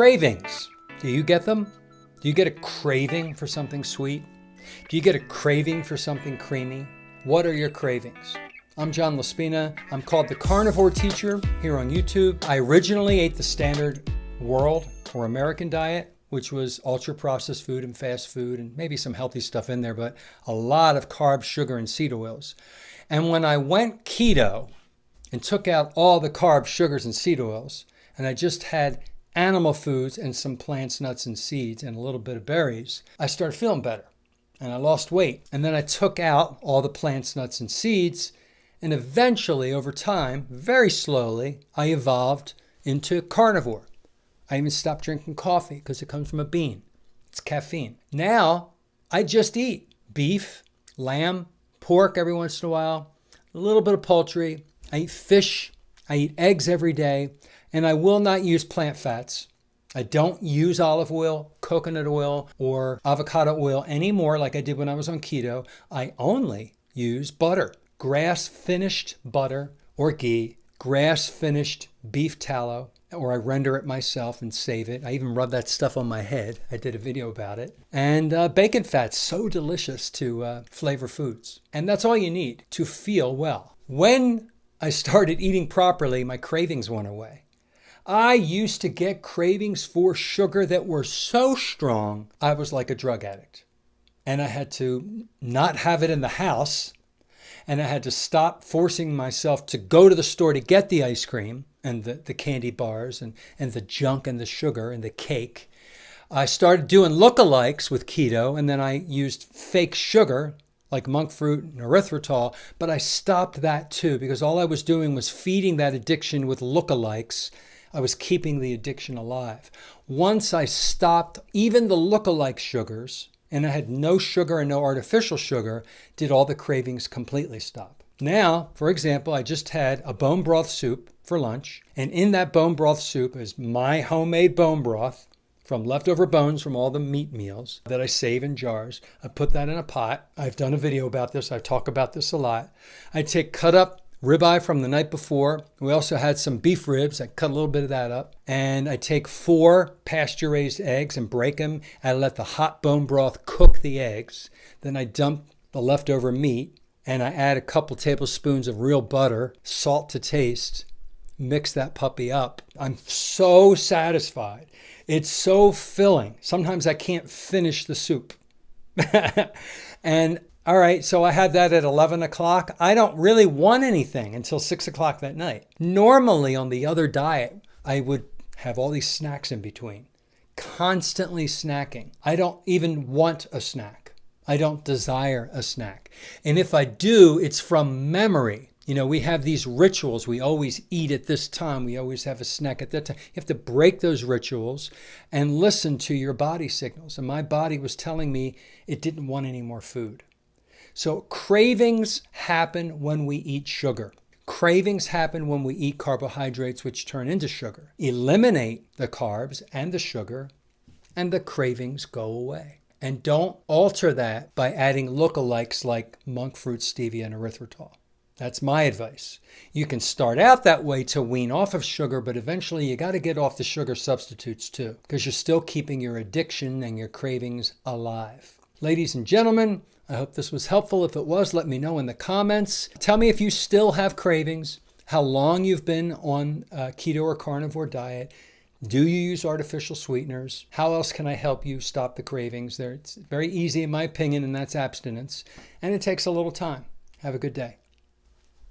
Cravings. Do you get them? Do you get a craving for something sweet? Do you get a craving for something creamy? What are your cravings? I'm John Laspina. I'm called the Carnivore Teacher here on YouTube. I originally ate the standard world or American diet, which was ultra-processed food and fast food and maybe some healthy stuff in there, but a lot of carbs, sugar, and seed oils. And when I went keto and took out all the carbs, sugars, and seed oils, and I just had animal foods and some plants, nuts, and seeds, and a little bit of berries, I started feeling better. And I lost weight. And then I took out all the plants, nuts, and seeds, and eventually, over time, very slowly, I evolved into carnivore. I even stopped drinking coffee because it comes from a bean. It's caffeine. Now, I just eat beef, lamb, pork every once in a while, a little bit of poultry. I eat fish. I eat eggs every day. And I will not use plant fats. I don't use olive oil, coconut oil, or avocado oil anymore like I did when I was on keto. I only use butter, grass-finished butter or ghee, grass-finished beef tallow, or I render it myself and save it. I even rub that stuff on my head. I did a video about it. And bacon fat's so delicious to flavor foods. And that's all you need to feel well. When I started eating properly, my cravings went away. I used to get cravings for sugar that were so strong, I was like a drug addict. And I had to not have it in the house. And I had to stop forcing myself to go to the store to get the ice cream and the candy bars and the junk and the sugar and the cake. I started doing lookalikes with keto, and then I used fake sugar like monk fruit and erythritol, but I stopped that too because all I was doing was feeding that addiction with lookalikes. I was keeping the addiction alive. Once I stopped even the lookalike sugars, and I had no sugar and no artificial sugar, did all the cravings completely stop. Now, for example, I just had a bone broth soup for lunch, and in that bone broth soup is my homemade bone broth from leftover bones from all the meat meals that I save in jars. I put that in a pot. I've done a video about this. I talk about this a lot. I take cut up ribeye from the night before. We also had some beef ribs. I cut a little bit of that up. And I take 4 pasture-raised eggs and break them. I let the hot bone broth cook the eggs. Then I dump the leftover meat and I add a couple tablespoons of real butter, salt to taste, mix that puppy up. I'm so satisfied. It's so filling. Sometimes I can't finish the soup. And all right, so I had that at 11 o'clock. I don't really want anything until 6 o'clock that night. Normally on the other diet, I would have all these snacks in between, constantly snacking. I don't even want a snack. I don't desire a snack. And if I do, it's from memory. You know, we have these rituals. We always eat at this time. We always have a snack at that time. You have to break those rituals and listen to your body signals. And my body was telling me it didn't want any more food. So cravings happen when we eat sugar. Cravings happen when we eat carbohydrates, which turn into sugar. Eliminate the carbs and the sugar, and the cravings go away. And don't alter that by adding lookalikes like monk fruit, stevia, and erythritol. That's my advice. You can start out that way to wean off of sugar, but eventually you got to get off the sugar substitutes too, because you're still keeping your addiction and your cravings alive. Ladies and gentlemen, I hope this was helpful. If it was, let me know in the comments. Tell me if you still have cravings, how long you've been on keto or carnivore diet. Do you use artificial sweeteners? How else can I help you stop the cravings? It's very easy in my opinion, and that's abstinence. And it takes a little time. Have a good day.